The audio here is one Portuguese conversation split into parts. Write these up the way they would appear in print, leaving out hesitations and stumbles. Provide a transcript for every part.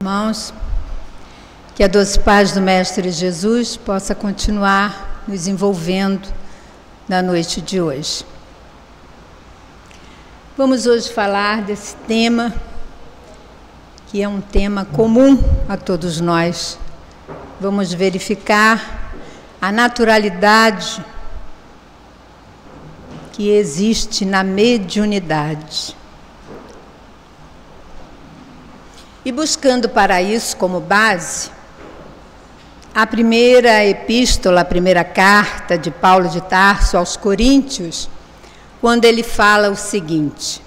Irmãos, que a doce paz do Mestre Jesus possa continuar nos envolvendo na noite de hoje. Vamos hoje falar desse tema, que é um tema comum a todos nós. Vamos verificar a naturalidade que existe na mediunidade. E buscando para isso como base, a primeira epístola, a primeira carta de Paulo de Tarso aos Coríntios, quando ele fala o seguinte: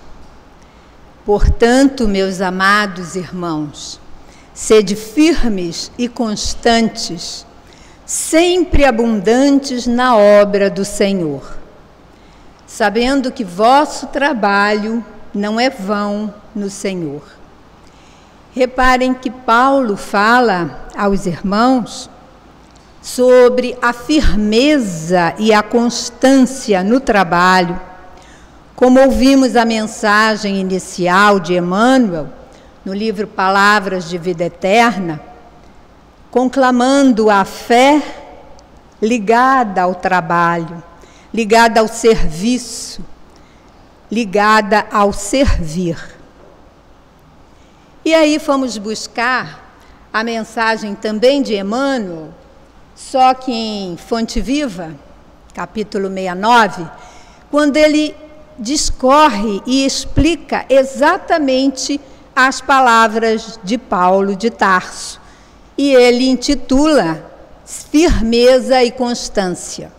portanto, meus amados irmãos, sede firmes e constantes, sempre abundantes na obra do Senhor, sabendo que vosso trabalho não é vão no Senhor. Reparem que Paulo fala aos irmãos sobre a firmeza e a constância no trabalho, como ouvimos a mensagem inicial de Emmanuel, no livro Palavras de Vida Eterna, conclamando a fé ligada ao trabalho, ligada ao serviço, ligada ao servir. E aí fomos buscar a mensagem também de Emmanuel, só que em Fonte Viva, capítulo 69, quando ele discorre e explica exatamente as palavras de Paulo de Tarso. E ele intitula Firmeza e Constância.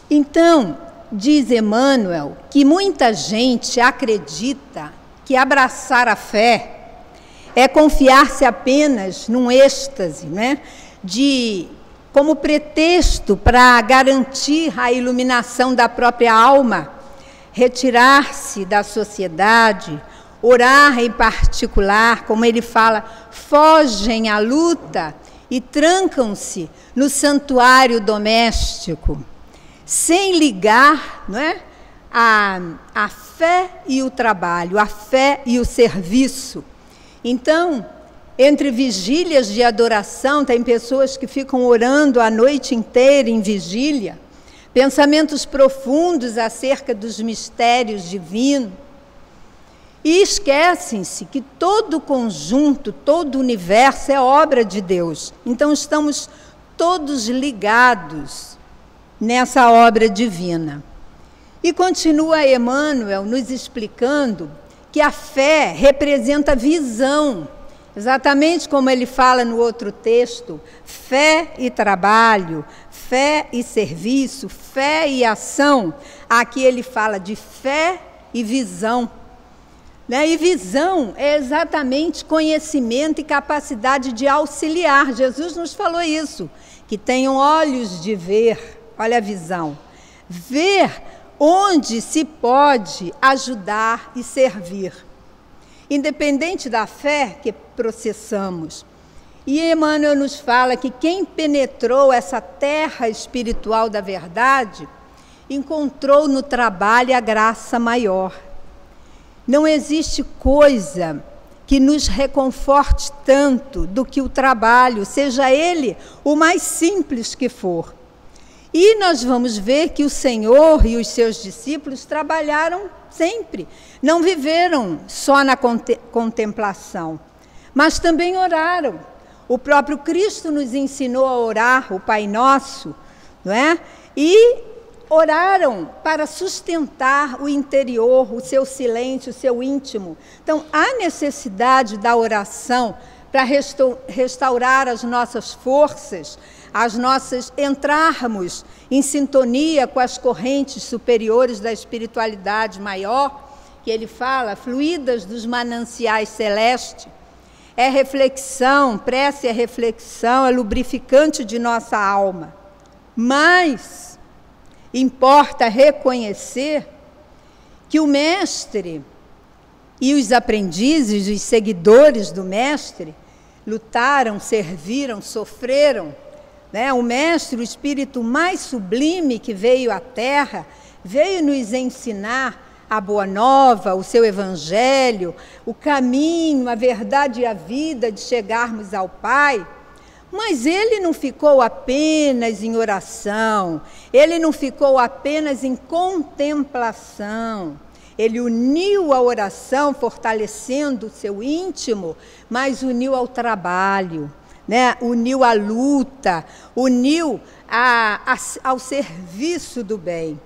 Então, diz Emmanuel que muita gente acredita que abraçar a fé é confiar-se apenas num êxtase, né? Como pretexto para garantir a iluminação da própria alma, retirar-se da sociedade, orar em particular, como ele fala, fogem à luta e trancam-se no santuário doméstico, sem ligar, não é, a fé e o trabalho, a fé e o serviço. Então, entre vigílias de adoração, tem pessoas que ficam orando a noite inteira em vigília, pensamentos profundos acerca dos mistérios divinos, e esquecem-se que todo o conjunto, todo o universo é obra de Deus. Então, estamos todos ligados nessa obra divina. E continua Emmanuel nos explicando que a fé representa visão, exatamente como ele fala no outro texto, fé e trabalho, fé e serviço, fé e ação. Aqui ele fala de fé e visão. Né? E visão é exatamente conhecimento e capacidade de auxiliar. Jesus nos falou isso, que tenham olhos de ver, olha a visão. Ver onde se pode ajudar e servir, independente da fé que processamos. E Emmanuel nos fala que quem penetrou essa terra espiritual da verdade, encontrou no trabalho a graça maior. Não existe coisa que nos reconforte tanto do que o trabalho, seja ele o mais simples que for. E nós vamos ver que o Senhor e os seus discípulos trabalharam sempre. Não viveram só na contemplação, mas também oraram. O próprio Cristo nos ensinou a orar, o Pai Nosso, não é? E oraram para sustentar o interior, o seu silêncio, o seu íntimo. Então, há necessidade da oração para restaurar as nossas forças, entrarmos em sintonia com as correntes superiores da espiritualidade maior, que ele fala, fluídas dos mananciais celestes. É reflexão, prece é reflexão, é lubrificante de nossa alma. Mas importa reconhecer que o Mestre E os aprendizes, os seguidores do Mestre, lutaram, serviram, sofreram. Né? O Mestre, o Espírito mais sublime que veio à Terra, veio nos ensinar a Boa Nova, o seu Evangelho, o caminho, a verdade e a vida de chegarmos ao Pai. Mas ele não ficou apenas em oração, ele não ficou apenas em contemplação. Ele uniu a oração, fortalecendo o seu íntimo, mas uniu ao trabalho, né? Uniu à luta, uniu ao serviço do bem.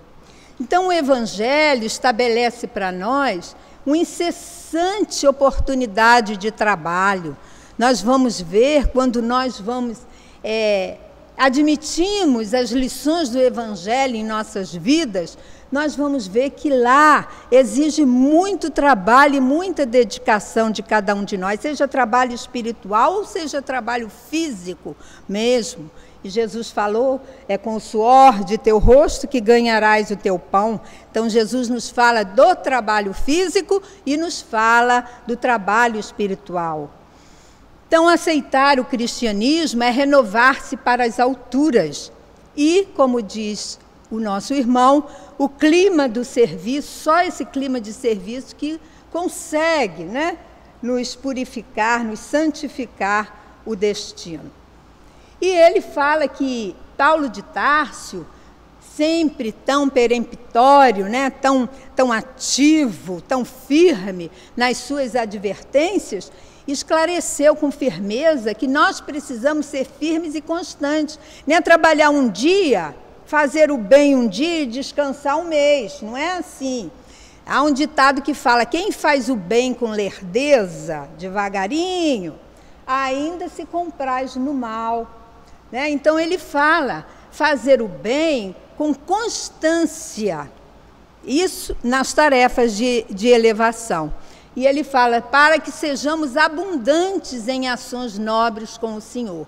Então, o Evangelho estabelece para nós uma incessante oportunidade de trabalho. Nós vamos ver, quando nós admitimos as lições do Evangelho em nossas vidas, nós vamos ver que lá exige muito trabalho e muita dedicação de cada um de nós, seja trabalho espiritual ou seja trabalho físico mesmo. E Jesus falou, é com o suor de teu rosto que ganharás o teu pão. Então, Jesus nos fala do trabalho físico e nos fala do trabalho espiritual. Então, aceitar o cristianismo é renovar-se para as alturas. E, como diz o nosso irmão, o clima do serviço, só esse clima de serviço que consegue, né, nos purificar, nos santificar o destino. E ele fala que Paulo de Tarso, sempre tão peremptório, né, tão ativo, tão firme nas suas advertências, esclareceu com firmeza que nós precisamos ser firmes e constantes. Não é trabalhar um dia, fazer o bem um dia e descansar um mês, não é assim. Há um ditado que fala, quem faz o bem com lerdeza, devagarinho, ainda se compraz no mal. Né? Então ele fala, fazer o bem com constância, isso nas tarefas de elevação. E ele fala, para que sejamos abundantes em ações nobres com o Senhor.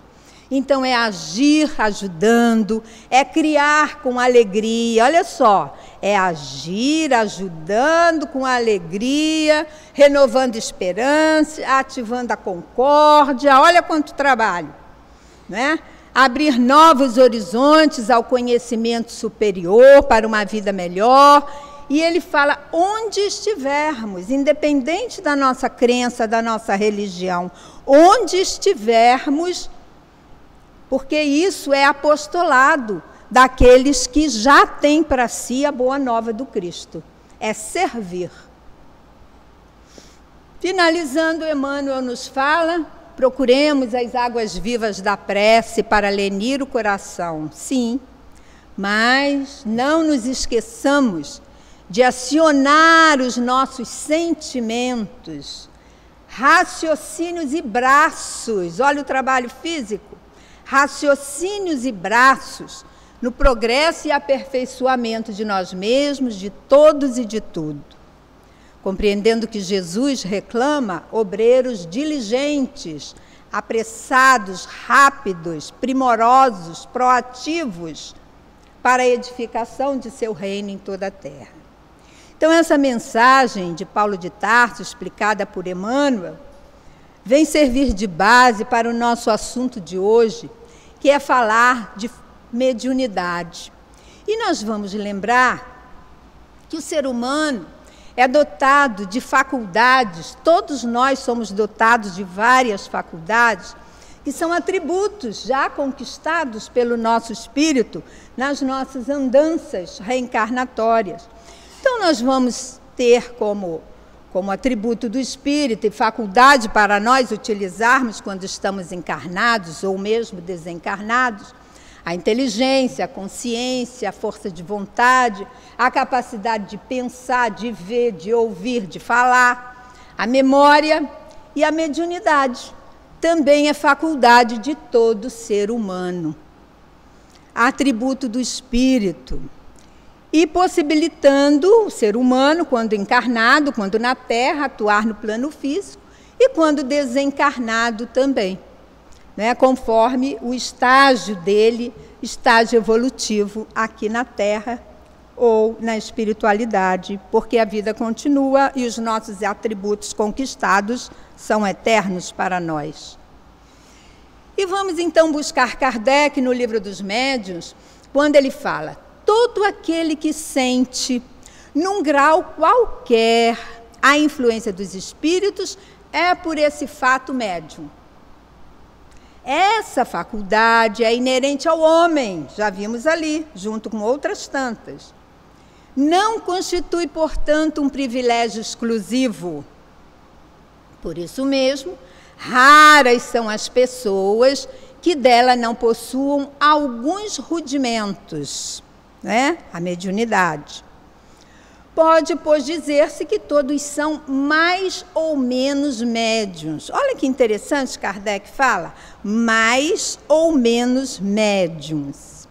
Então é agir ajudando, é criar com alegria, olha só, é agir ajudando com alegria, renovando esperança, ativando a concórdia, olha quanto trabalho, né? Abrir novos horizontes ao conhecimento superior para uma vida melhor. E ele fala, onde estivermos, independente da nossa crença, da nossa religião, onde estivermos, porque isso é apostolado daqueles que já têm para si a boa nova do Cristo, é servir. Finalizando, Emmanuel nos fala, procuremos as águas vivas da prece para lenir o coração, sim, mas não nos esqueçamos de acionar os nossos sentimentos, raciocínios e braços, olha o trabalho físico, raciocínios e braços no progresso e aperfeiçoamento de nós mesmos, de todos e de tudo. Compreendendo que Jesus reclama obreiros diligentes, apressados, rápidos, primorosos, proativos, para a edificação de seu reino em toda a terra. Então, essa mensagem de Paulo de Tarso, explicada por Emmanuel, vem servir de base para o nosso assunto de hoje, que é falar de mediunidade. E nós vamos lembrar que o ser humano é dotado de faculdades, todos nós somos dotados de várias faculdades, que são atributos já conquistados pelo nosso espírito nas nossas andanças reencarnatórias. Então, nós vamos ter como atributo do espírito e faculdade para nós utilizarmos quando estamos encarnados ou mesmo desencarnados, a inteligência, a consciência, a força de vontade, a capacidade de pensar, de ver, de ouvir, de falar, a memória e a mediunidade. Também é faculdade de todo ser humano. Atributo do espírito. E possibilitando o ser humano, quando encarnado, quando na Terra, atuar no plano físico, e quando desencarnado também, né, conforme o estágio dele, estágio evolutivo aqui na Terra, ou na espiritualidade, porque a vida continua e os nossos atributos conquistados são eternos para nós. E vamos então buscar Kardec no Livro dos Médiuns, quando ele fala: todo aquele que sente, num grau qualquer, a influência dos espíritos é por esse fato médium. Essa faculdade é inerente ao homem, já vimos ali, junto com outras tantas. Não constitui, portanto, um privilégio exclusivo. Por isso mesmo, raras são as pessoas que dela não possuam alguns rudimentos, né? A mediunidade. Pode, pois, dizer-se que todos são mais ou menos médiuns. Olha que interessante, Kardec fala, mais ou menos médiuns.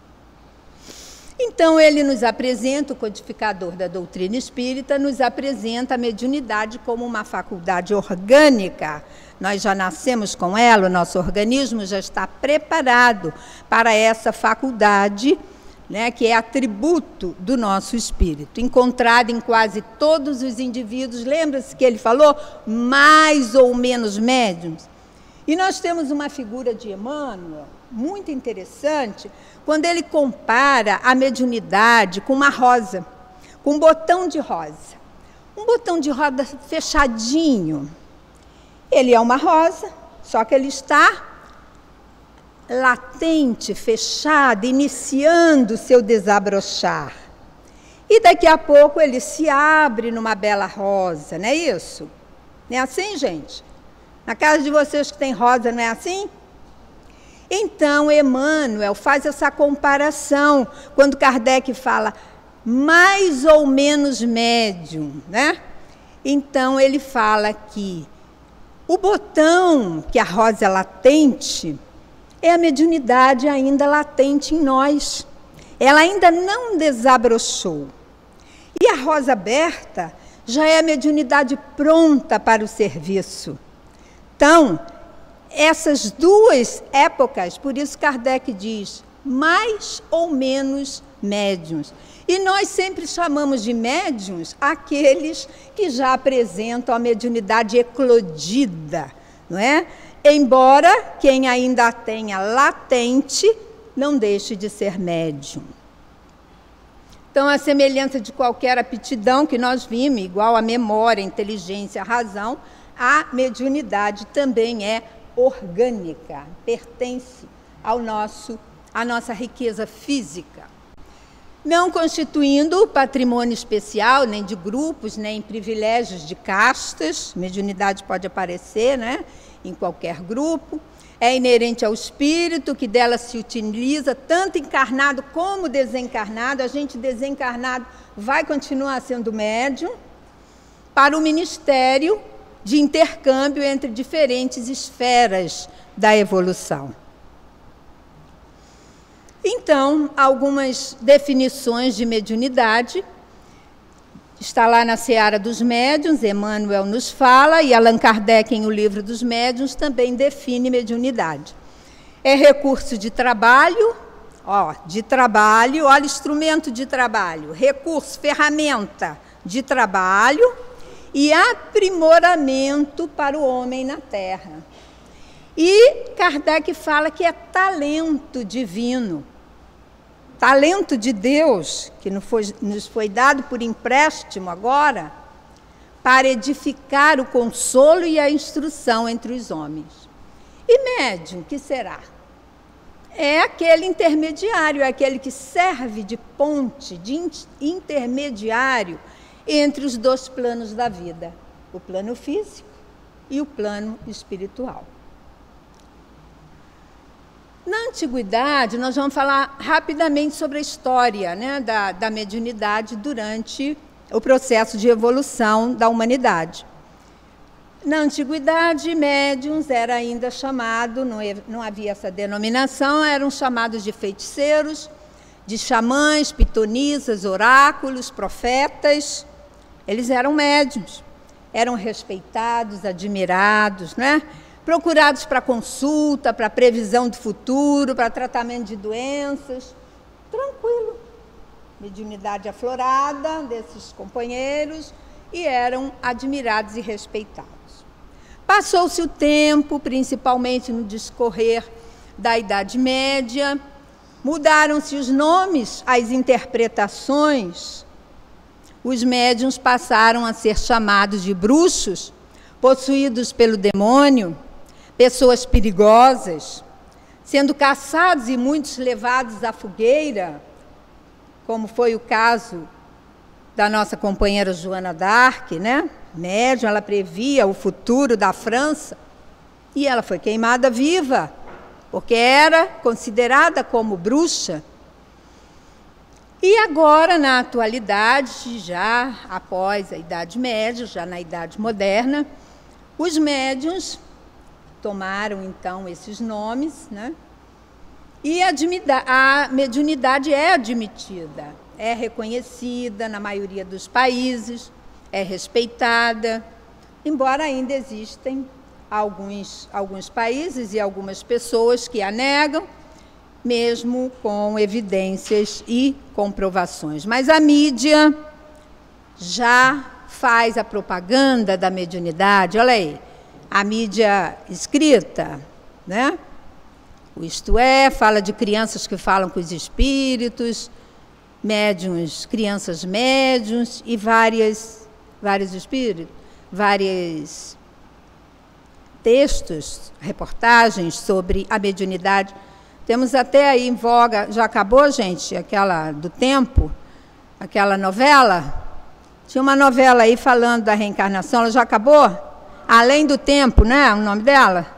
Então, ele nos apresenta, o codificador da doutrina espírita, nos apresenta a mediunidade como uma faculdade orgânica. Nós já nascemos com ela, o nosso organismo já está preparado para essa faculdade, né, que é atributo do nosso espírito, encontrado em quase todos os indivíduos. Lembra-se que ele falou mais ou menos médiums? E nós temos uma figura de Emmanuel muito interessante, quando ele compara a mediunidade com uma rosa, com um botão de rosa. Um botão de rosa fechadinho. Ele é uma rosa, só que ele está latente, fechado, iniciando o seu desabrochar. E daqui a pouco ele se abre numa bela rosa, não é isso? Não é assim, gente? Na casa de vocês que tem rosa, não é assim? Então, Emmanuel faz essa comparação, quando Kardec fala mais ou menos médium, né? Então, ele fala que o botão, que a rosa é latente, é a mediunidade ainda latente em nós. Ela ainda não desabrochou. E a rosa aberta já é a mediunidade pronta para o serviço. Então, essas duas épocas, por isso Kardec diz, mais ou menos médiuns. E nós sempre chamamos de médiuns aqueles que já apresentam a mediunidade eclodida, não é? Embora quem ainda a tenha latente, não deixe de ser médium. Então, a semelhança de qualquer aptidão que nós vimos, igual a memória, a inteligência, a razão, a mediunidade também é orgânica, pertence à nossa riqueza física. Não constituindo patrimônio especial, nem de grupos, nem privilégios de castas, mediunidade pode aparecer, né, em qualquer grupo, é inerente ao espírito, que dela se utiliza, tanto encarnado como desencarnado. A gente desencarnado vai continuar sendo médium, para o ministério de intercâmbio entre diferentes esferas da evolução. Então, algumas definições de mediunidade. Está lá na Seara dos Médiuns, Emmanuel nos fala, e Allan Kardec, em O Livro dos Médiuns, também define mediunidade. É recurso de trabalho, olha, instrumento de trabalho, recurso, ferramenta de trabalho e aprimoramento para o homem na Terra. E Kardec fala que é talento divino, talento de Deus, que nos foi dado por empréstimo agora, para edificar o consolo e a instrução entre os homens. E médium, que será? É aquele intermediário, é aquele que serve de ponte, de intermediário entre os dois planos da vida, o plano físico e o plano espiritual. Na antiguidade, nós vamos falar rapidamente sobre a história, né, da mediunidade durante o processo de evolução da humanidade. Na antiguidade, médiuns era ainda chamado, não havia essa denominação, eram chamados de feiticeiros, de xamãs, pitonisas, oráculos, profetas. Eles eram médiuns, eram respeitados, admirados, né? Procurados para consulta, para previsão do futuro, para tratamento de doenças. Tranquilo. mediunidade aflorada desses companheiros e eram admirados e respeitados. Passou-se o tempo, principalmente no discorrer da Idade Média, mudaram-se os nomes, as interpretações. Os médiuns passaram a ser chamados de bruxos, possuídos pelo demônio, pessoas perigosas, sendo caçados e muitos levados à fogueira, como foi o caso da nossa companheira Joana d'Arc, né? Médium, ela previa o futuro da França e ela foi queimada viva, porque era considerada como bruxa. E agora, na atualidade, já após a Idade Média, já na Idade Moderna, os médiuns tomaram, então, esses nomes, né? E a mediunidade é admitida, é reconhecida na maioria dos países, é respeitada, embora ainda existem alguns países e algumas pessoas que a negam, mesmo com evidências e comprovações. Mas a mídia já faz a propaganda da mediunidade, olha aí, a mídia escrita, né? O Isto É, fala de crianças que falam com os espíritos, médiuns, crianças médiuns e vários espíritos, vários textos, reportagens sobre a mediunidade. Temos até aí em voga, já acabou, gente, aquela do Tempo, aquela novela? Tinha uma novela aí falando da reencarnação, ela já acabou? Além do Tempo, né? O nome dela?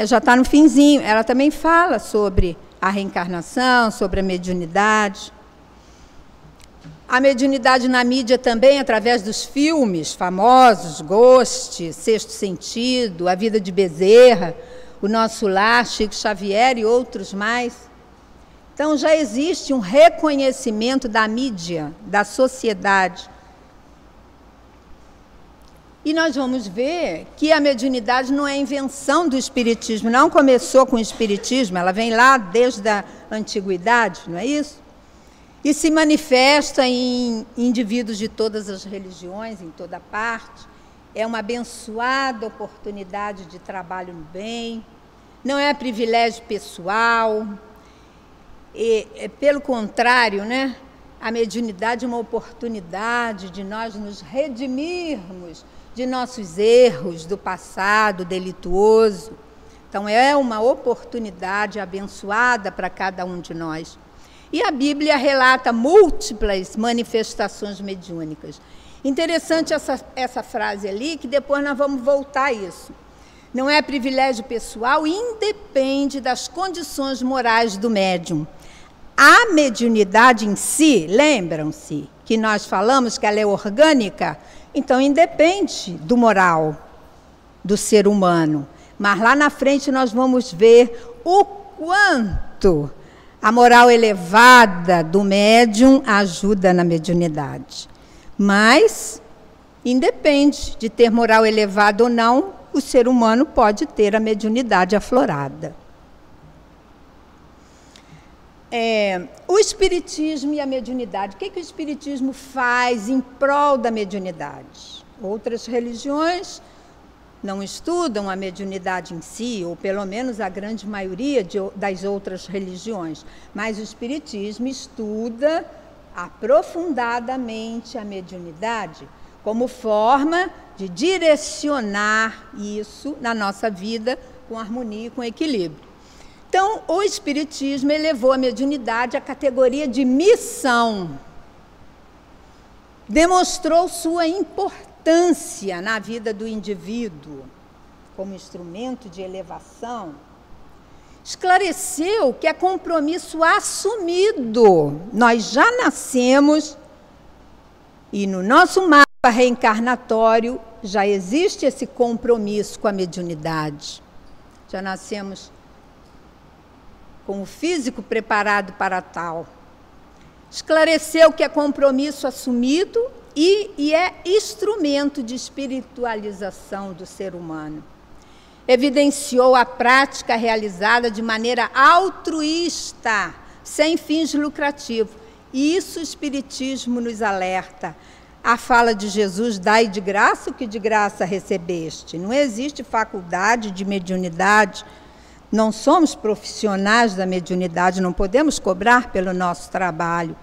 Já está no finzinho. Ela também fala sobre a reencarnação, sobre a mediunidade. A mediunidade na mídia também, através dos filmes famosos, Ghost, Sexto Sentido, A Vida de Bezerra, O Nosso Lar, Chico Xavier e outros mais. Então, já existe um reconhecimento da mídia, da sociedade. E nós vamos ver que a mediunidade não é invenção do espiritismo, não começou com o espiritismo, ela vem lá desde a antiguidade, não é isso? E se manifesta em indivíduos de todas as religiões, em toda parte. É uma abençoada oportunidade de trabalho no bem, não é privilégio pessoal. Pelo contrário, né? A mediunidade é uma oportunidade de nós nos redimirmos de nossos erros do passado delituoso. Então, é uma oportunidade abençoada para cada um de nós. E a Bíblia relata múltiplas manifestações mediúnicas. Interessante essa frase ali, que depois nós vamos voltar a isso. Não é privilégio pessoal, independe das condições morais do médium. A mediunidade em si, lembram-se que nós falamos que ela é orgânica? Então, independe do moral do ser humano. Mas lá na frente nós vamos ver o quanto a moral elevada do médium ajuda na mediunidade. Mas, independe de ter moral elevada ou não, o ser humano pode ter a mediunidade aflorada. O espiritismo e a mediunidade. O que o espiritismo faz em prol da mediunidade? Outras religiões não estudam a mediunidade em si, ou pelo menos a grande maioria das outras religiões, mas o espiritismo estuda aprofundadamente a mediunidade como forma de direcionar isso na nossa vida com harmonia e com equilíbrio. Então, o espiritismo elevou a mediunidade à categoria de missão. Demonstrou sua importância na vida do indivíduo como instrumento de elevação. Esclareceu que é compromisso assumido. Nós já nascemos e no nosso mapa reencarnatório já existe esse compromisso com a mediunidade. Já nascemos com o físico preparado para tal. Esclareceu que é compromisso assumido e é instrumento de espiritualização do ser humano. Evidenciou a prática realizada de maneira altruísta, sem fins lucrativos. E isso o Espiritismo nos alerta. A fala de Jesus, dai de graça o que de graça recebeste. Não existe faculdade de mediunidade, não somos profissionais da mediunidade, não podemos cobrar pelo nosso trabalho.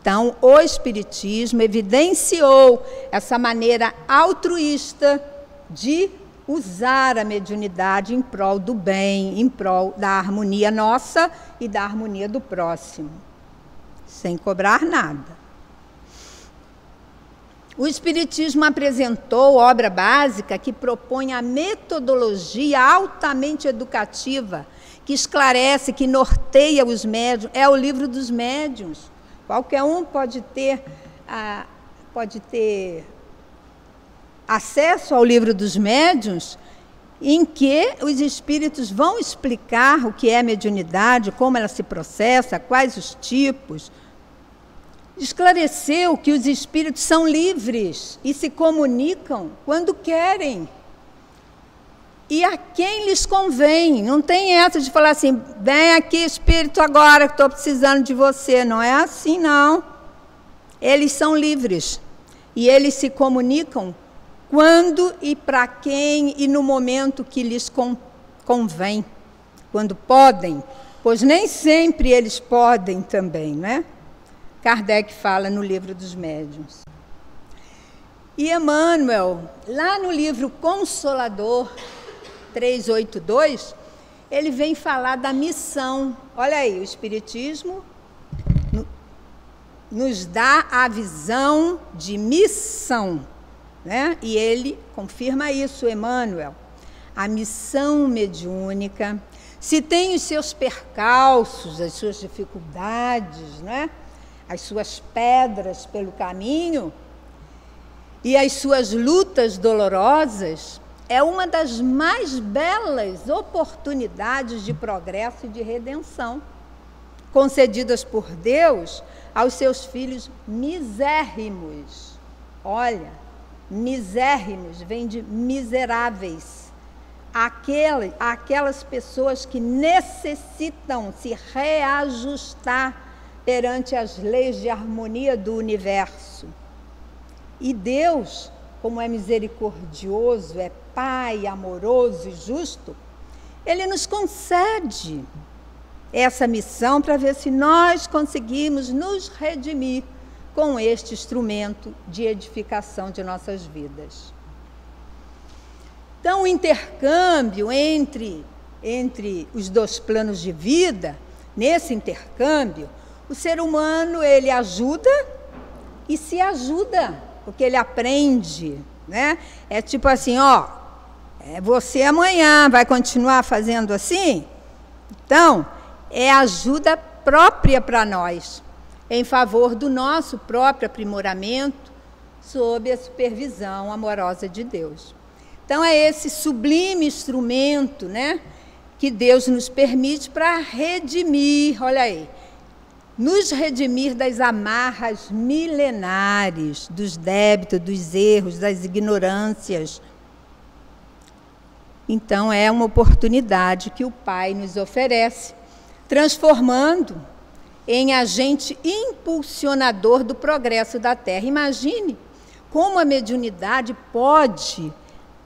Então, o Espiritismo evidenciou essa maneira altruísta de usar a mediunidade em prol do bem, em prol da harmonia nossa e da harmonia do próximo, sem cobrar nada. O Espiritismo apresentou obra básica que propõe a metodologia altamente educativa, que esclarece, que norteia os médiuns. É o livro dos médiuns. Qualquer um pode ter acesso ao livro dos médiuns, em que os espíritos vão explicar o que é mediunidade, como ela se processa, quais os tipos. Esclareceu que os espíritos são livres e se comunicam quando querem e a quem lhes convém. Não tem essa de falar assim, vem aqui espírito agora que estou precisando de você. Não é assim, não. Eles são livres e eles se comunicam quando e para quem e no momento que lhes convém, quando podem, pois nem sempre eles podem também, né? Kardec fala no livro dos médiuns. E Emmanuel, lá no livro Consolador 382, ele vem falar da missão. Olha aí, o Espiritismo nos dá a visão de missão, né? E ele confirma isso, Emmanuel. A missão mediúnica, se tem os seus percalços, as suas dificuldades, né? As suas pedras pelo caminho e as suas lutas dolorosas, é uma das mais belas oportunidades de progresso e de redenção concedidas por Deus aos seus filhos misérrimos. Olha, misérrimos vem de miseráveis. Aquelas pessoas que necessitam se reajustar perante as leis de harmonia do universo. E Deus, como é misericordioso, é Pai amoroso e justo, Ele nos concede essa missão para ver se nós conseguimos nos redimir com este instrumento de edificação de nossas vidas. Então, o intercâmbio entre os dois planos de vida, nesse intercâmbio, o ser humano, ele ajuda e se ajuda, porque ele aprende, né? É tipo assim, ó, você amanhã vai continuar fazendo assim? Então, é ajuda própria para nós, em favor do nosso próprio aprimoramento, sob a supervisão amorosa de Deus. Então, é esse sublime instrumento, né, que Deus nos permite para redimir, olha aí, nos redimir das amarras milenares, dos débitos, dos erros, das ignorâncias. Então, é uma oportunidade que o Pai nos oferece, transformando em agente impulsionador do progresso da Terra. Imagine como a mediunidade pode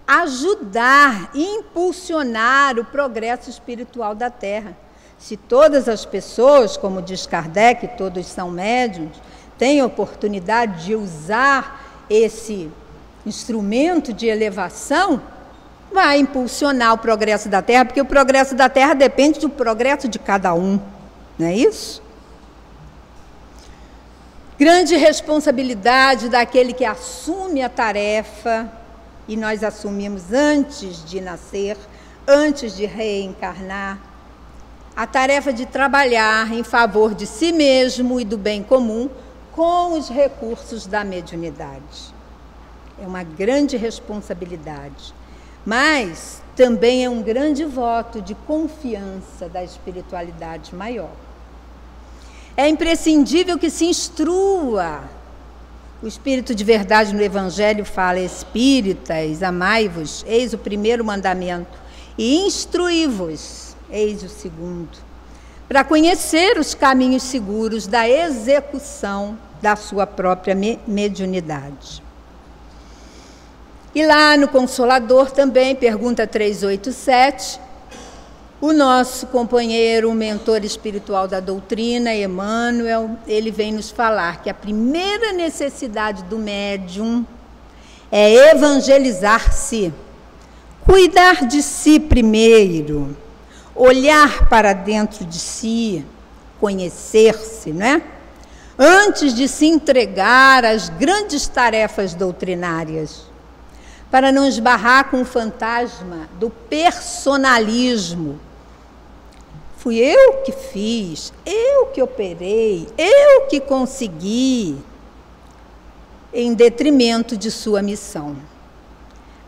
ajudar, impulsionar o progresso espiritual da Terra. Se todas as pessoas, como diz Kardec, todos são médiuns, têm a oportunidade de usar esse instrumento de elevação, vai impulsionar o progresso da Terra, porque o progresso da Terra depende do progresso de cada um, não é isso? Grande responsabilidade daquele que assume a tarefa, e nós assumimos antes de nascer, antes de reencarnar, a tarefa de trabalhar em favor de si mesmo e do bem comum com os recursos da mediunidade. É uma grande responsabilidade, mas também é um grande voto de confiança da espiritualidade maior. É imprescindível que se instrua. O Espírito de Verdade no Evangelho fala: espíritas, amai-vos, eis o primeiro mandamento, e instruí-vos, eis o segundo. para conhecer os caminhos seguros da execução da sua própria mediunidade. E lá no Consolador também, pergunta 387, o nosso companheiro, o mentor espiritual da doutrina, Emmanuel, ele vem nos falar que a primeira necessidade do médium é evangelizar-se, cuidar de si primeiro, olhar para dentro de si, conhecer-se, né? Antes de se entregar às grandes tarefas doutrinárias, para não esbarrar com o fantasma do personalismo. Fui eu que fiz, eu que operei, eu que consegui, em detrimento de sua missão.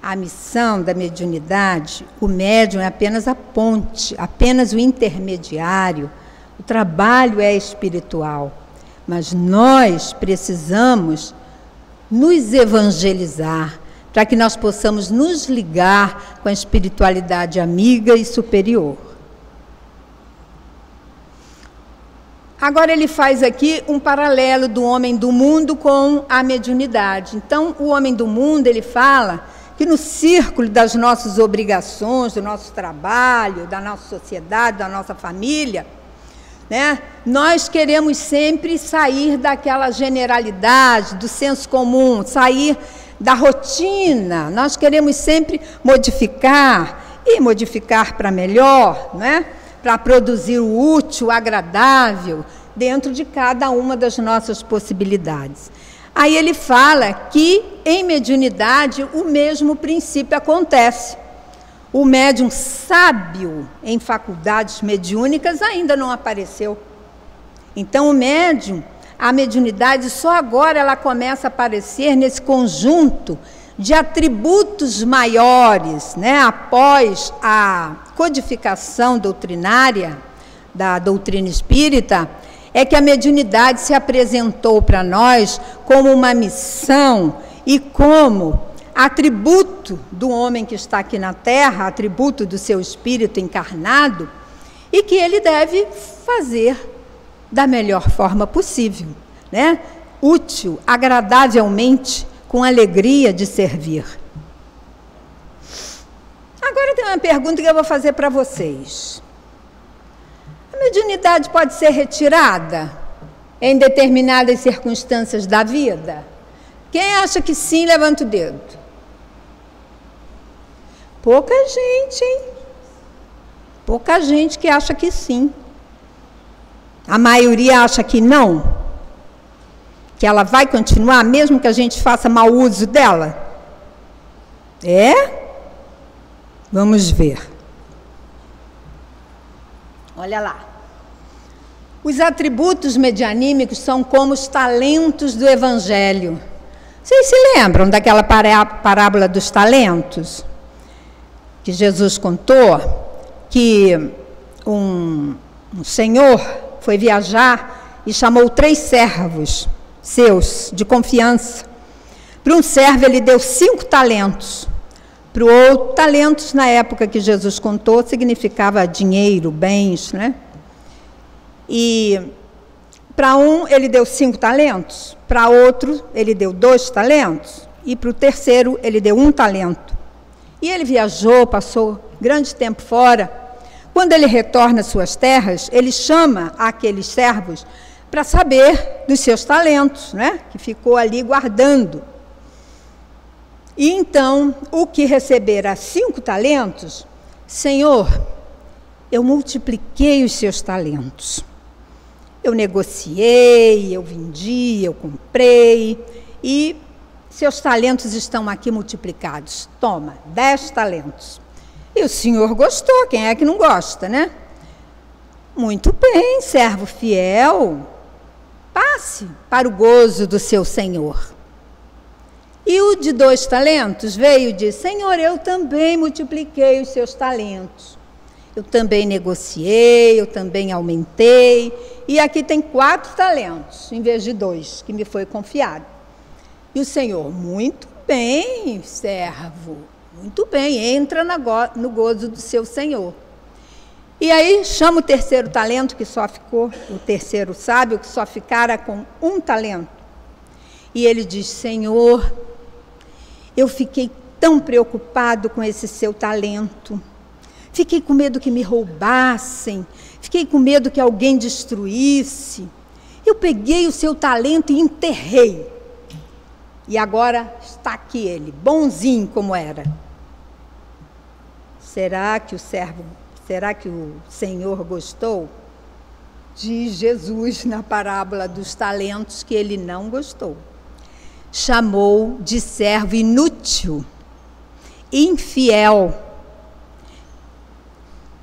A missão da mediunidade, o médium é apenas a ponte, apenas o intermediário. O trabalho é espiritual, mas nós precisamos nos evangelizar para que nós possamos nos ligar com a espiritualidade amiga e superior. Agora ele faz aqui um paralelo do homem do mundo com a mediunidade. Então, o homem do mundo, ele fala que no círculo das nossas obrigações, do nosso trabalho, da nossa sociedade, da nossa família, né, nós queremos sempre sair daquela generalidade, do senso comum, sair da rotina. Nós queremos sempre modificar, e modificar para melhor, né, para produzir o útil, o agradável, dentro de cada uma das nossas possibilidades. Aí ele fala que em mediunidade o mesmo princípio acontece. O médium sábio em faculdades mediúnicas ainda não apareceu. Então o médium, a mediunidade só agora ela começa a aparecer nesse conjunto de atributos maiores, né? Após a codificação doutrinária da doutrina espírita, é que a mediunidade se apresentou para nós como uma missão e como atributo do homem que está aqui na Terra, atributo do seu espírito encarnado, e que ele deve fazer da melhor forma possível, né? Útil, agradavelmente, com alegria de servir. Agora tem uma pergunta que eu vou fazer para vocês. A mediunidade pode ser retirada em determinadas circunstâncias da vida? Quem acha que sim, levanta o dedo. Pouca gente, hein? Pouca gente que acha que sim. A maioria acha que não? Que ela vai continuar, mesmo que a gente faça mau uso dela? É? Vamos ver. Olha lá. Os atributos medianímicos são como os talentos do Evangelho. Vocês se lembram daquela parábola dos talentos? Que Jesus contou que um senhor foi viajar e chamou 3 servos seus, de confiança. Para um servo ele deu 5 talentos. Para o outro, talentos na época que Jesus contou significava dinheiro, bens, né? E para um ele deu 5 talentos, para outro ele deu 2 talentos e para o terceiro ele deu 1 talento. E ele viajou, passou grande tempo fora. Quando ele retorna às suas terras, ele chama aqueles servos para saber dos seus talentos, né? Que ficou ali guardando. E então, o que recebera 5 talentos, Senhor, eu multipliquei os seus talentos. Eu negociei, eu vendi, eu comprei, e seus talentos estão aqui multiplicados. Toma, 10 talentos. E o senhor gostou, quem é que não gosta, né? Muito bem, servo fiel, passe para o gozo do seu senhor. E o de 2 talentos veio e disse, Senhor, eu também multipliquei os seus talentos. Eu também negociei, eu também aumentei. E aqui tem 4 talentos, em vez de 2, que me foi confiado. E o Senhor, muito bem, servo, muito bem, entra no gozo do seu Senhor. E aí chama o terceiro talento, que só ficou, o terceiro sábio, que só ficara com um talento. E ele diz: Senhor, eu fiquei tão preocupado com esse seu talento. Fiquei com medo que me roubassem, fiquei com medo que alguém destruísse. Eu peguei o seu talento e enterrei. E agora está aqui ele, bonzinho como era. Será que o Senhor gostou? Diz Jesus na parábola dos talentos que ele não gostou. Chamou de servo inútil, infiel.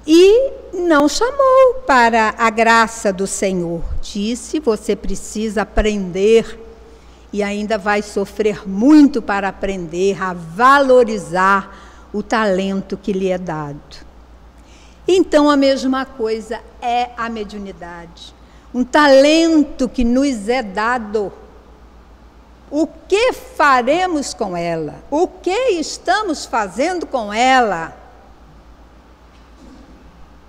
E não chamou para a graça do Senhor. Disse: você precisa aprender e ainda vai sofrer muito para aprender a valorizar o talento que lhe é dado. Então, a mesma coisa é a mediunidade. Um talento que nos é dado. O que faremos com ela? O que estamos fazendo com ela?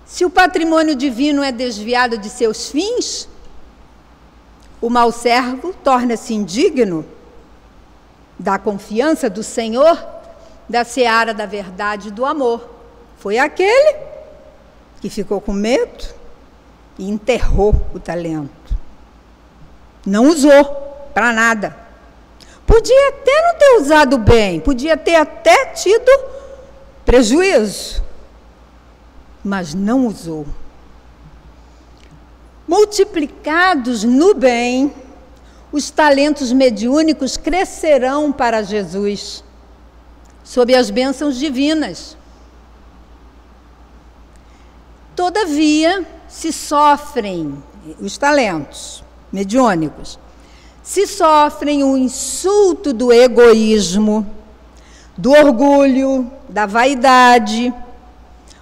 Se o patrimônio divino é desviado de seus fins, o mau servo torna-se indigno da confiança do Senhor, da seara da verdade e do amor. Foi aquele que ficou com medo e enterrou o talento. Não usou para nada. Podia até não ter usado bem, podia ter até tido prejuízo, mas não usou. Multiplicados no bem, os talentos mediúnicos crescerão para Jesus, sob as bênçãos divinas. Todavia, se sofrem os talentos mediúnicos, se sofrem o insulto do egoísmo, do orgulho, da vaidade,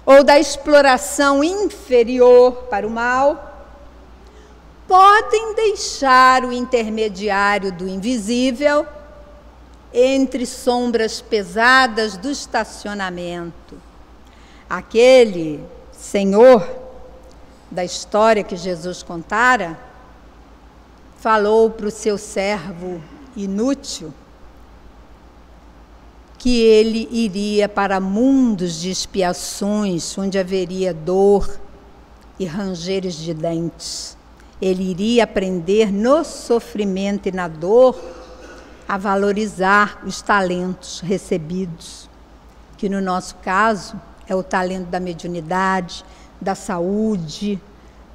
ou da exploração inferior para o mal, podem deixar o intermediário do invisível entre sombras pesadas do estacionamento. Aquele Senhor da história que Jesus contara, falou para o seu servo inútil que ele iria para mundos de expiações, onde haveria dor e rangeres de dentes. Ele iria aprender no sofrimento e na dor a valorizar os talentos recebidos, que no nosso caso é o talento da mediunidade, da saúde,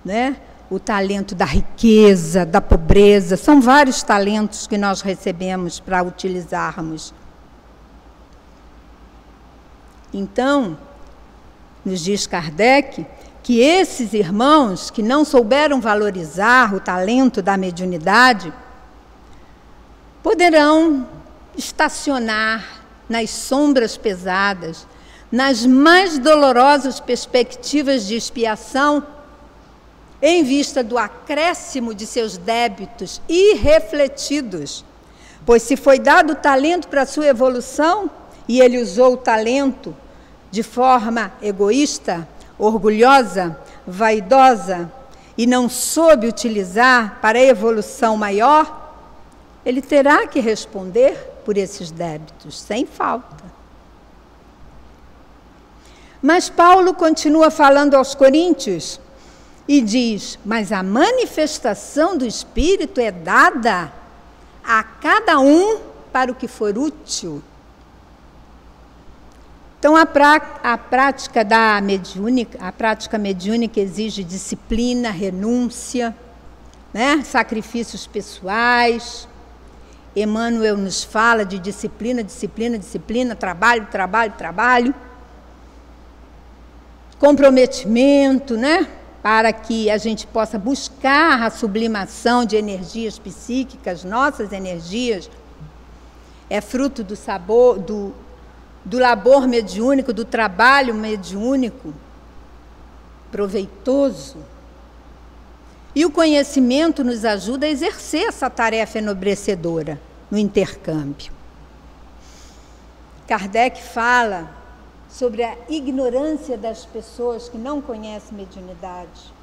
né? O talento da riqueza, da pobreza. São vários talentos que nós recebemos para utilizarmos. Então, nos diz Kardec que esses irmãos que não souberam valorizar o talento da mediunidade poderão estacionar nas sombras pesadas, nas mais dolorosas perspectivas de expiação, em vista do acréscimo de seus débitos irrefletidos. Pois se foi dado o talento para a sua evolução, e ele usou o talento de forma egoísta, orgulhosa, vaidosa, e não soube utilizar para a evolução maior, ele terá que responder por esses débitos, sem falta. Mas Paulo continua falando aos Coríntios e diz: mas a manifestação do Espírito é dada a cada um para o que for útil. Então, a prática mediúnica exige disciplina, renúncia, né? Sacrifícios pessoais. Emmanuel nos fala de disciplina, disciplina, disciplina, trabalho, trabalho, trabalho. Comprometimento, né? Para que a gente possa buscar a sublimação de energias psíquicas, nossas energias. É fruto do sabor, do labor mediúnico, do trabalho mediúnico, proveitoso. E o conhecimento nos ajuda a exercer essa tarefa enobrecedora no intercâmbio. Kardec fala sobre a ignorância das pessoas que não conhecem mediunidade.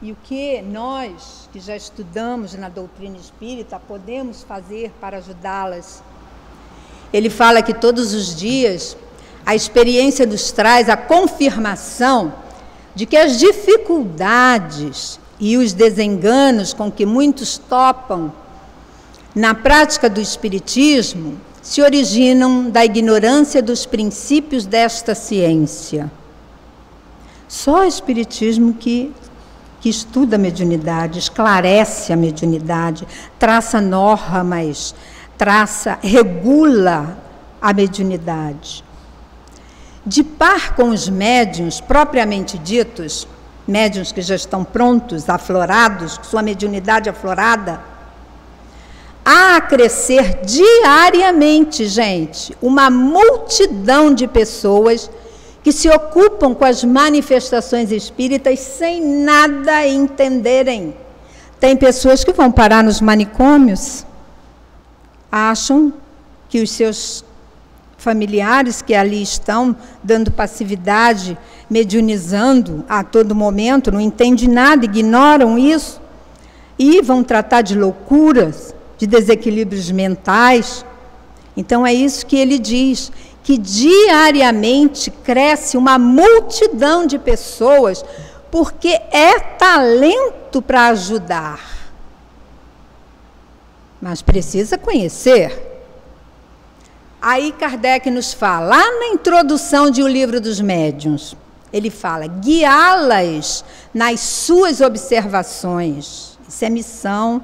E o que nós, que já estudamos na doutrina espírita, podemos fazer para ajudá-las. Ele fala que todos os dias a experiência nos traz a confirmação de que as dificuldades e os desenganos com que muitos topam na prática do espiritismo se originam da ignorância dos princípios desta ciência. Só o espiritismo que estuda a mediunidade, esclarece a mediunidade, traça normas, regula a mediunidade. De par com os médiuns propriamente ditos, médiuns que já estão prontos, aflorados, sua mediunidade aflorada, há a crescer diariamente, gente, uma multidão de pessoas que se ocupam com as manifestações espíritas sem nada entenderem. Tem pessoas que vão parar nos manicômios, acham que os seus familiares que ali estão dando passividade, mediunizando a todo momento, não entendem nada, ignoram isso, e vão tratar de loucuras, de desequilíbrios mentais. Então é isso que ele diz, que diariamente cresce uma multidão de pessoas, porque é talento para ajudar. Mas precisa conhecer. Aí Kardec nos fala, lá na introdução de O Livro dos Médiuns, ele fala, guiá-las nas suas observações. Isso é missão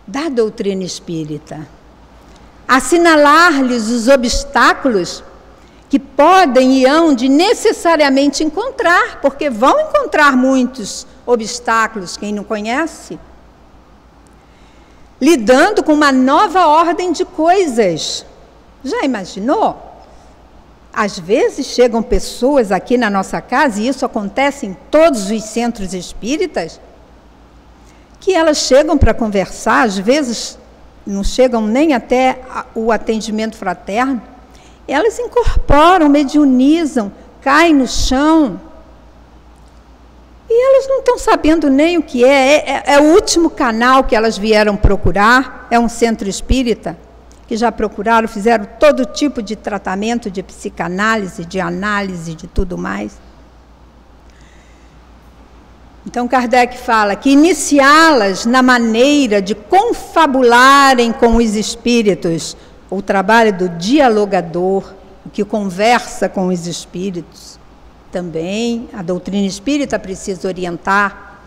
da doutrina espírita. Assinalar-lhes os obstáculos que podem e hão de necessariamente encontrar, porque vão encontrar muitos obstáculos, quem não conhece, lidando com uma nova ordem de coisas. Já imaginou? Às vezes chegam pessoas aqui na nossa casa, e isso acontece em todos os centros espíritas, que elas chegam para conversar, às vezes não chegam nem até o atendimento fraterno, elas incorporam, mediunizam, caem no chão, e elas não estão sabendo nem o que é o último canal que elas vieram procurar, é um centro espírita, que já procuraram, fizeram todo tipo de tratamento, de psicanálise, de análise, de tudo mais. Então Kardec fala que iniciá-las na maneira de confabularem com os espíritos, o trabalho do dialogador, o que conversa com os espíritos, também a doutrina espírita precisa orientar,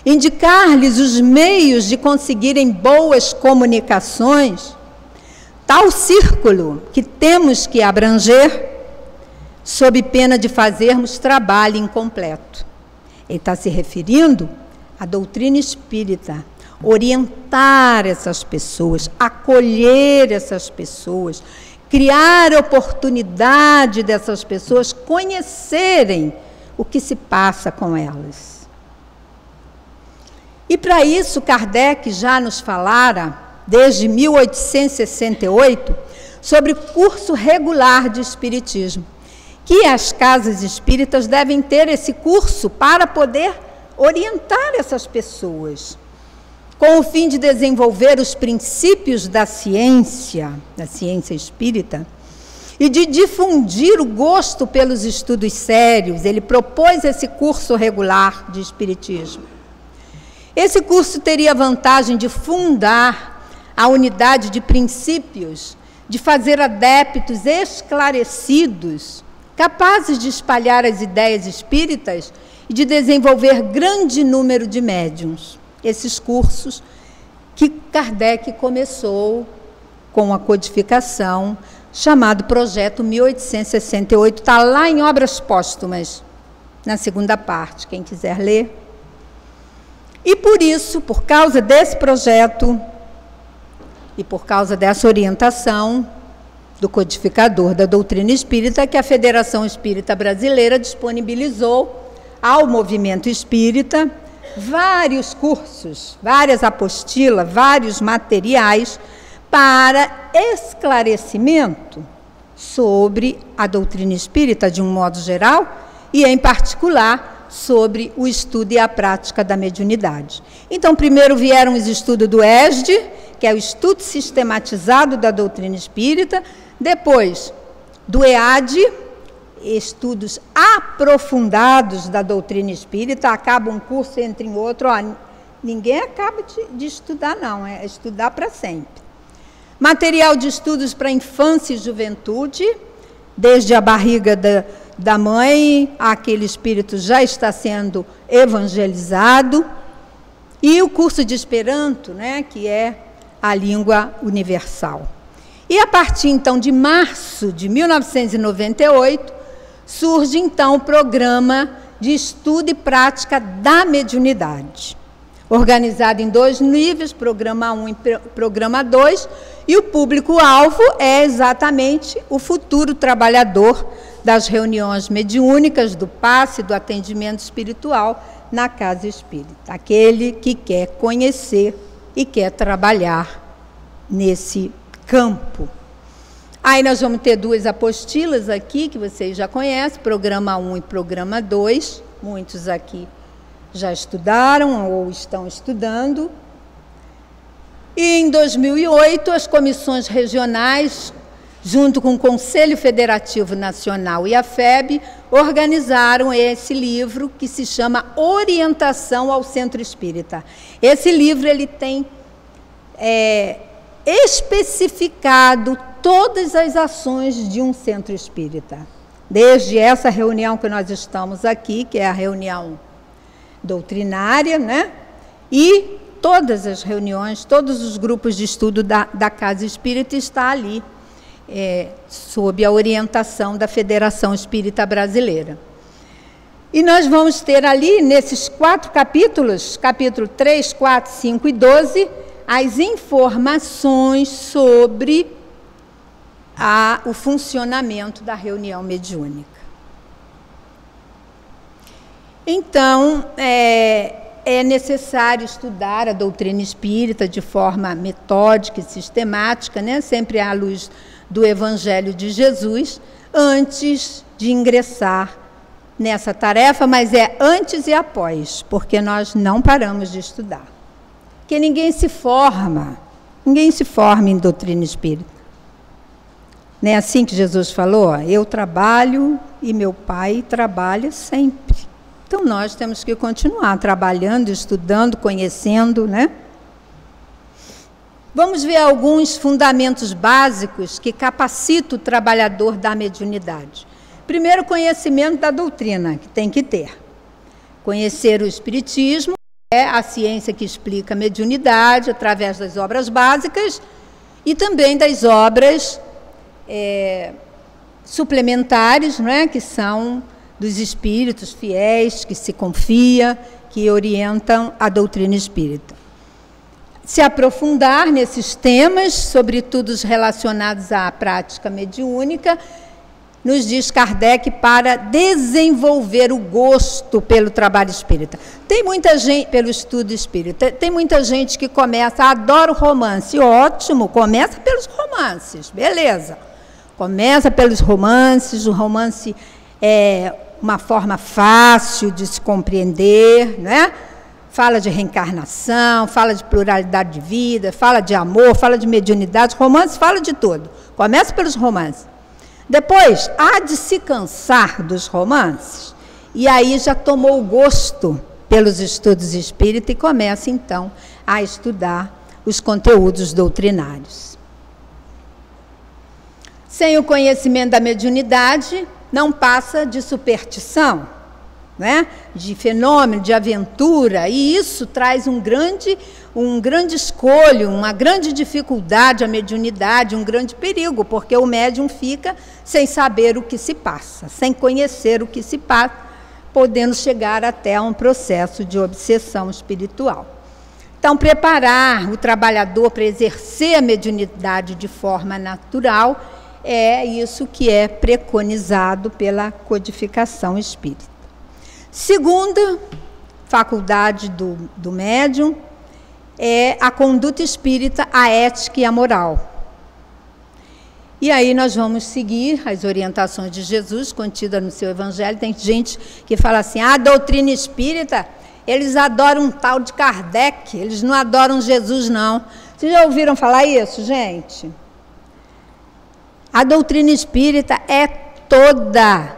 indicar-lhes os meios de conseguirem boas comunicações, tal círculo que temos que abranger, sob pena de fazermos trabalho incompleto. Ele está se referindo à doutrina espírita, orientar essas pessoas, acolher essas pessoas, criar oportunidade dessas pessoas conhecerem o que se passa com elas. E para isso Kardec já nos falara, desde 1868, sobre curso regular de espiritismo, que as casas espíritas devem ter esse curso para poder orientar essas pessoas, com o fim de desenvolver os princípios da ciência espírita, e de difundir o gosto pelos estudos sérios. Ele propôs esse curso regular de espiritismo. Esse curso teria a vantagem de fundar a unidade de princípios, de fazer adeptos esclarecidos, capazes de espalhar as ideias espíritas e de desenvolver grande número de médiuns. Esses cursos que Kardec começou com a codificação, chamado Projeto 1868, está lá em Obras Póstumas, na segunda parte, quem quiser ler. E por isso, por causa desse projeto e por causa dessa orientação do codificador da doutrina espírita, que a Federação Espírita Brasileira disponibilizou ao movimento espírita vários cursos, várias apostilas, vários materiais para esclarecimento sobre a doutrina espírita de um modo geral e, em particular, sobre o estudo e a prática da mediunidade. Então, primeiro vieram os estudos do ESD, que é o estudo sistematizado da doutrina espírita, depois do EAD, estudos aprofundados da doutrina espírita, acaba um curso, entra em outro, ninguém acaba de estudar não, é estudar para sempre. Material de estudos para infância e juventude, desde a barriga da mãe, aquele espírito já está sendo evangelizado, e o curso de Esperanto, né, que é a língua universal. E a partir, então, de março de 1998, surge, então, o programa de estudo e prática da mediunidade, organizado em 2 níveis, programa 1 e programa 2, e o público-alvo é exatamente o futuro trabalhador das reuniões mediúnicas, do passe, do atendimento espiritual na casa espírita, aquele que quer conhecer e quer trabalhar nesse campo. Aí nós vamos ter 2 apostilas aqui, que vocês já conhecem, programa 1 e programa 2, muitos aqui já estudaram ou estão estudando. E em 2008, as comissões regionais, junto com o Conselho Federativo Nacional e a FEB, organizaram esse livro que se chama Orientação ao Centro Espírita. Esse livro ele tem especificado todas as ações de um centro espírita, desde essa reunião que nós estamos aqui, que é a reunião doutrinária, né? E todas as reuniões, todos os grupos de estudo da Casa Espírita está ali, sob a orientação da Federação Espírita Brasileira. E nós vamos ter ali, nesses 4 capítulos, capítulo 3, 4, 5 e 12, as informações sobre o funcionamento da reunião mediúnica. Então, é necessário estudar a doutrina espírita de forma metódica e sistemática, né? Sempre à luz do Evangelho de Jesus, antes de ingressar nessa tarefa, mas é antes e após, porque nós não paramos de estudar. Porque ninguém se forma em doutrina espírita. Não é assim que Jesus falou? Eu trabalho e meu Pai trabalha sempre. Então, nós temos que continuar trabalhando, estudando, conhecendo, né? Vamos ver alguns fundamentos básicos que capacitam o trabalhador da mediunidade. Primeiro, conhecimento da doutrina, que tem que ter. Conhecer o Espiritismo, é a ciência que explica a mediunidade através das obras básicas e também das obras suplementares, não é? Que são dos espíritos fiéis, que se confia, que orientam a doutrina espírita. Se aprofundar nesses temas, sobretudo os relacionados à prática mediúnica, nos diz Kardec, para desenvolver o gosto pelo trabalho espírita. Tem muita gente, pelo estudo espírita, tem muita gente que adora o romance. Ótimo, começa pelos romances, beleza. Começa pelos romances, o romance é uma forma fácil de se compreender, né? Fala de reencarnação, fala de pluralidade de vida, fala de amor, fala de mediunidade, romance fala de tudo. Começa pelos romances. Depois, há de se cansar dos romances, e aí já tomou o gosto pelos estudos espíritas e começa, então, a estudar os conteúdos doutrinários. Sem o conhecimento da mediunidade, não passa de superstição, né? De fenômeno, de aventura, e isso traz um grande escolho, uma grande dificuldade à mediunidade, um grande perigo, porque o médium fica sem saber o que se passa, sem conhecer o que se passa, podendo chegar até a um processo de obsessão espiritual. Então, preparar o trabalhador para exercer a mediunidade de forma natural é isso que é preconizado pela codificação espírita. Segunda faculdade do médium é a conduta espírita, a ética e a moral. E aí nós vamos seguir as orientações de Jesus contidas no seu evangelho. Tem gente que fala assim, a doutrina espírita, eles adoram um tal de Kardec, eles não adoram Jesus, não. Vocês já ouviram falar isso, gente? A doutrina espírita é toda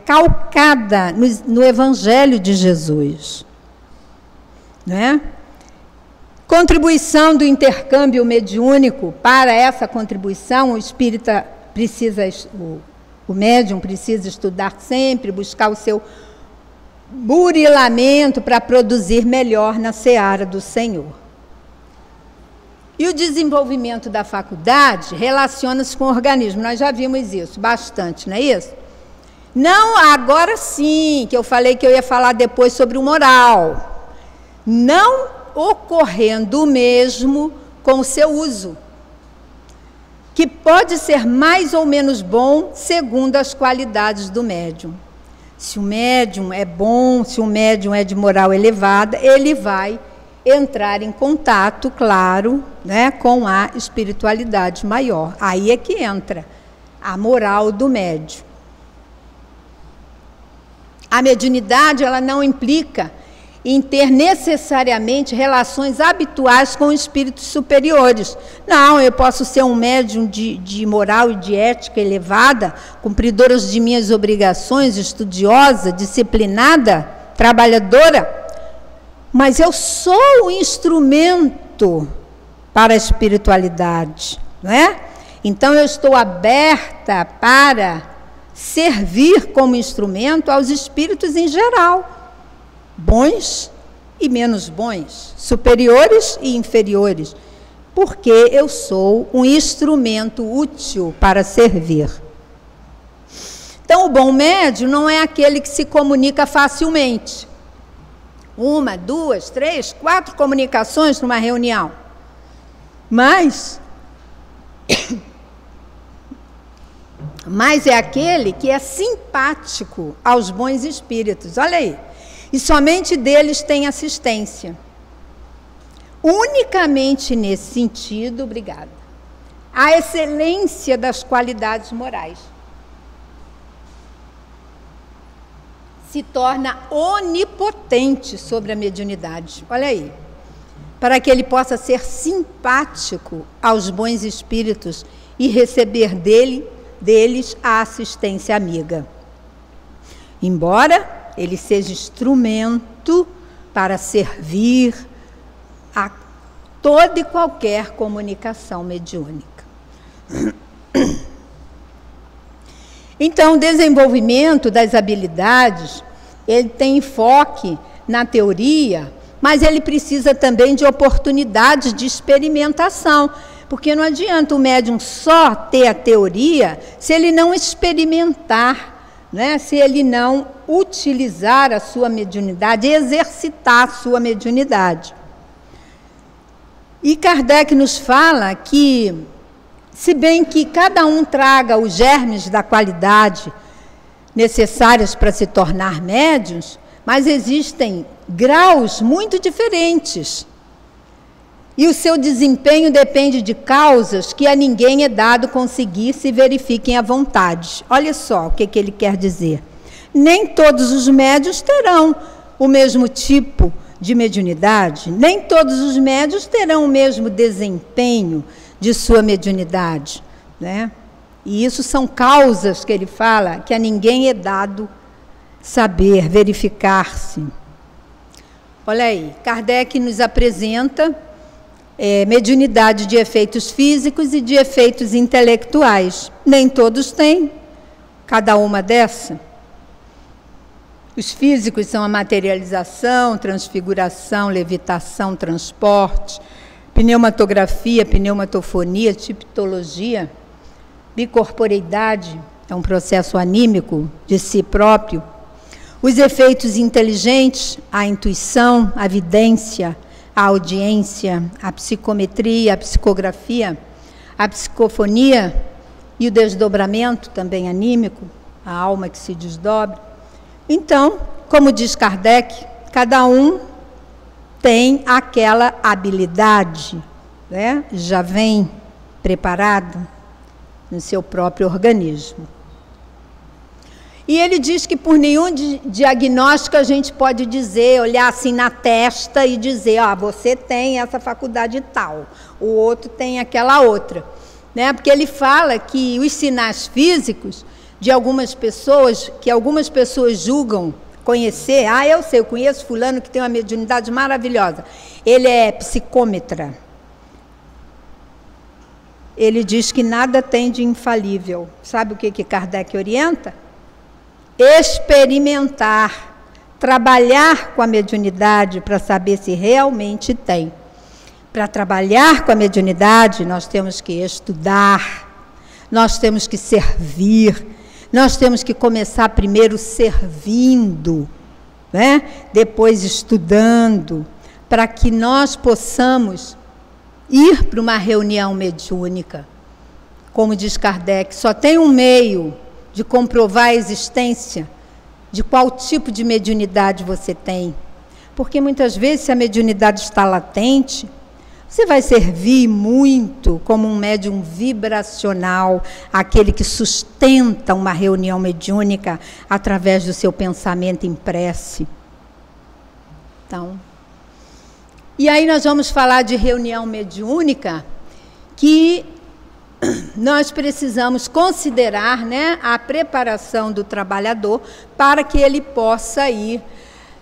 calcada no evangelho de Jesus. Né? Contribuição do intercâmbio mediúnico. Para essa contribuição, o espírita precisa, o médium precisa estudar sempre, buscar o seu burilamento para produzir melhor na seara do Senhor. E o desenvolvimento da faculdade relaciona-se com o organismo. Nós já vimos isso bastante, não é isso? Não, agora sim, que eu falei que eu ia falar depois sobre o moral. Não ocorrendo o mesmo com o seu uso, que pode ser mais ou menos bom segundo as qualidades do médium. Se o médium é bom, se o médium é de moral elevada, ele vai entrar em contato, claro, né, com a espiritualidade maior. Aí é que entra a moral do médium. A mediunidade, ela não implica em ter necessariamente relações habituais com espíritos superiores. Não, eu posso ser um médium de moral e de ética elevada, cumpridora de minhas obrigações, estudiosa, disciplinada, trabalhadora, mas eu sou o instrumento para a espiritualidade, não é? Então eu estou aberta para servir como instrumento aos espíritos em geral, bons e menos bons, superiores e inferiores, porque eu sou um instrumento útil para servir. Então, o bom médium não é aquele que se comunica facilmente. 1, 2, 3, 4 comunicações numa reunião. Mas é aquele que é simpático aos bons espíritos. Olha aí. E somente deles tem assistência. Unicamente nesse sentido, obrigada, a excelência das qualidades morais se torna onipotente sobre a mediunidade. Olha aí. Para que ele possa ser simpático aos bons espíritos e receber deles a assistência amiga. Embora ele seja instrumento para servir a toda e qualquer comunicação mediúnica. Então, o desenvolvimento das habilidades, ele tem enfoque na teoria, mas ele precisa também de oportunidades de experimentação, porque não adianta o médium só ter a teoria se ele não experimentar, né? Se ele não utilizar a sua mediunidade, exercitar a sua mediunidade. E Kardec nos fala que, se bem que cada um traga os germes da qualidade necessárias para se tornar médiuns, mas existem graus muito diferentes. E o seu desempenho depende de causas que a ninguém é dado conseguir se verifiquem à vontade. Olha só o que ele quer dizer. Nem todos os médiuns terão o mesmo tipo de mediunidade, nem todos os médiuns terão o mesmo desempenho de sua mediunidade, né? E isso são causas que ele fala que a ninguém é dado saber, verificar-se. Olha aí, Kardec nos apresenta mediunidade de efeitos físicos e de efeitos intelectuais. Nem todos têm cada uma dessa. Os físicos são a materialização, transfiguração, levitação, transporte, pneumatografia, pneumatofonia, tipologia, bicorporeidade, é um processo anímico de si próprio. Os efeitos inteligentes, a intuição, a vidência, a audiência, a psicometria, a psicografia, a psicofonia e o desdobramento, também anímico, a alma que se desdobra. Então, como diz Kardec, cada um tem aquela habilidade, né? Já vem preparado no seu próprio organismo. E ele diz que por nenhum diagnóstico a gente pode dizer, olhar assim na testa e dizer, você tem essa faculdade tal, o outro tem aquela outra. Né? Porque ele fala que os sinais físicos de algumas pessoas, que algumas pessoas julgam conhecer, eu conheço fulano que tem uma mediunidade maravilhosa. Ele é psicômetra. Ele diz que nada tem de infalível. Sabe o que Kardec orienta? Experimentar, trabalhar com a mediunidade para saber se realmente tem. Para trabalhar com a mediunidade, nós temos que estudar, nós temos que servir, nós temos que começar primeiro servindo, né? Depois estudando, para que nós possamos ir para uma reunião mediúnica. Como diz Kardec, só tem um meio de comprovar a existência de qual tipo de mediunidade você tem. Porque muitas vezes, se a mediunidade está latente, você vai servir muito como um médium vibracional, aquele que sustenta uma reunião mediúnica através do seu pensamento em prece. Então, e aí nós vamos falar de reunião mediúnica, que nós precisamos considerar, né, a preparação do trabalhador para que ele possa ir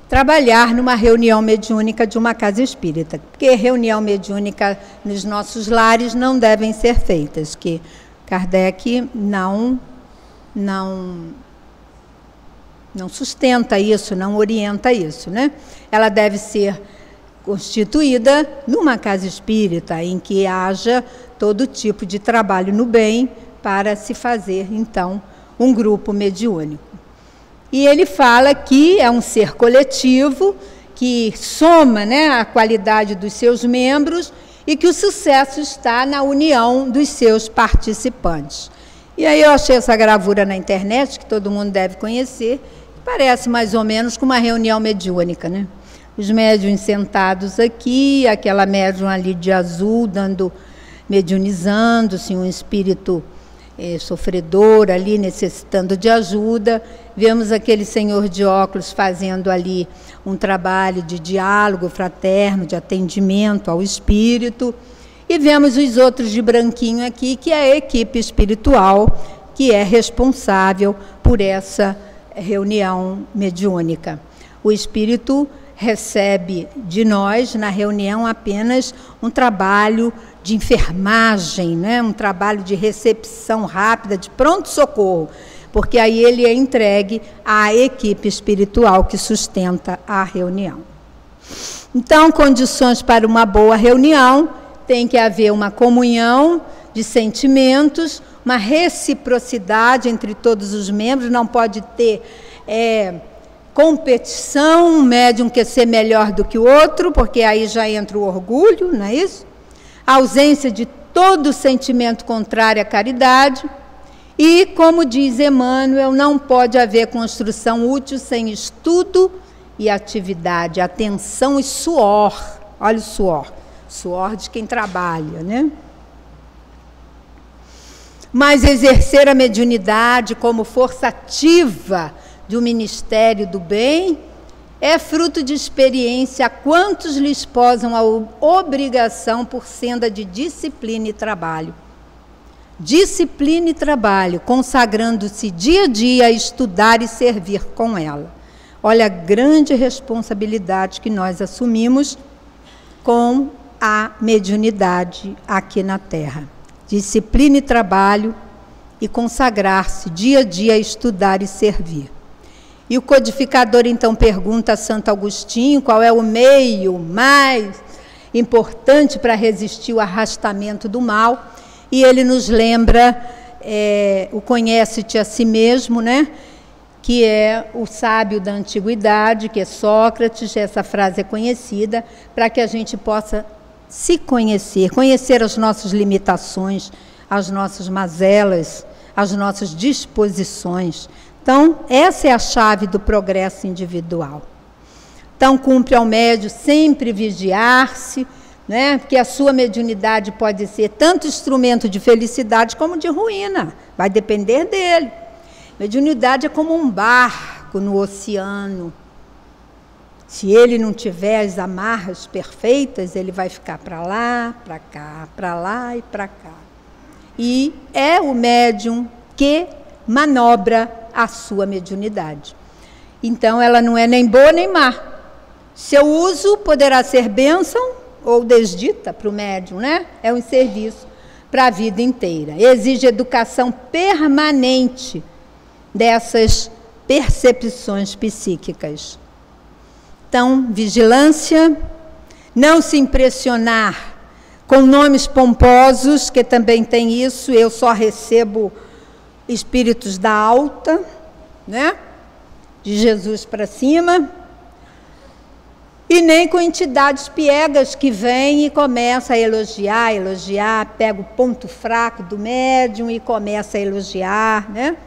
trabalhar numa reunião mediúnica de uma casa espírita. Porque reunião mediúnica nos nossos lares não devem ser feitas, que Kardec não sustenta isso, não orienta isso, né? Ela deve ser constituída numa casa espírita, em que haja todo tipo de trabalho no bem para se fazer, então, um grupo mediúnico. E ele fala que é um ser coletivo, que soma, né, a qualidade dos seus membros e que o sucesso está na união dos seus participantes. E aí eu achei essa gravura na internet, que todo mundo deve conhecer, parece mais ou menos com uma reunião mediúnica, né? Os médiuns sentados aqui, aquela médium ali de azul, mediunizando-se, um espírito sofredor ali, necessitando de ajuda. Vemos aquele senhor de óculos fazendo ali um trabalho de diálogo fraterno, de atendimento ao espírito. E vemos os outros de branquinho aqui, que é a equipe espiritual, que é responsável por essa reunião mediúnica. O espírito recebe de nós, na reunião, apenas um trabalho de enfermagem, né? Um trabalho de recepção rápida, de pronto-socorro, porque aí ele é entregue à equipe espiritual que sustenta a reunião. Então, condições para uma boa reunião, tem que haver uma comunhão de sentimentos, uma reciprocidade entre todos os membros, não pode ter competição, um médium quer ser melhor do que o outro, porque aí já entra o orgulho, não é isso? A ausência de todo sentimento contrário à caridade. E, como diz Emmanuel, não pode haver construção útil sem estudo e atividade, atenção e suor. Olha o suor, suor de quem trabalha, né? Mas exercer a mediunidade como força ativa do Ministério do Bem é fruto de experiência a quantos lhes posam a obrigação por senda de disciplina e trabalho. Disciplina e trabalho, consagrando-se dia a dia a estudar e servir com ela. Olha a grande responsabilidade que nós assumimos com a mediunidade aqui na Terra. Disciplina e trabalho e consagrar-se dia a dia a estudar e servir. E o codificador então pergunta a Santo Agostinho qual é o meio mais importante para resistir ao arrastamento do mal. E ele nos lembra o conhece-te a si mesmo, né? Que é o sábio da antiguidade, que é Sócrates, essa frase é conhecida, para que a gente possa se conhecer, conhecer as nossas limitações, as nossas mazelas, as nossas disposições. Então, essa é a chave do progresso individual. Então, cumpre ao médium sempre vigiar-se, né? Porque a sua mediunidade pode ser tanto instrumento de felicidade como de ruína, vai depender dele. Mediunidade é como um barco no oceano. Se ele não tiver as amarras perfeitas, ele vai ficar para lá, para cá, para lá e para cá. E é o médium que manobra a sua mediunidade. Então, ela não é nem boa nem má. Seu uso poderá ser bênção ou desdita para o médium, né? É um serviço para a vida inteira. Exige educação permanente dessas percepções psíquicas. Então, vigilância, não se impressionar com nomes pomposos, que também tem isso, eu só recebo espíritos da alta, né? De Jesus para cima, e nem com entidades piegas que vêm e começam a elogiar, pega o ponto fraco do médium e começa a elogiar, né?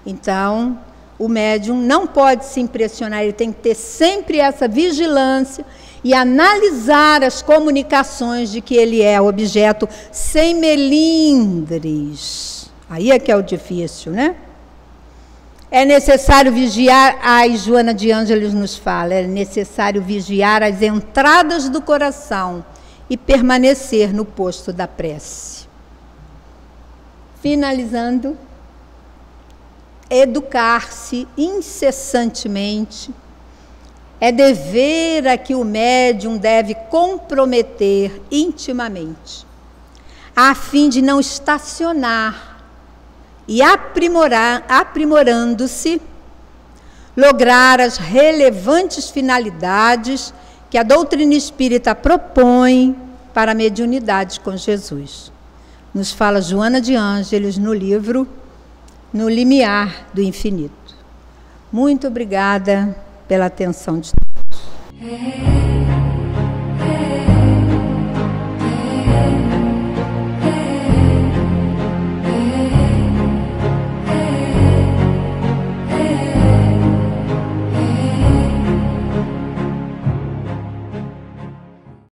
Então, o médium não pode se impressionar, ele tem que ter sempre essa vigilância e analisar as comunicações de que ele é objeto sem melindres. Aí é que é o difícil, né? É necessário vigiar, Joana de Ângeles nos fala, é necessário vigiar as entradas do coração e permanecer no posto da prece. Finalizando, educar-se incessantemente é dever a que o médium deve comprometer intimamente, a fim de não estacionar e aprimorando-se, lograr as relevantes finalidades que a doutrina espírita propõe para a mediunidade com Jesus. Nos fala Joana de Ângeles no livro No Limiar do Infinito. Muito obrigada pela atenção de todos.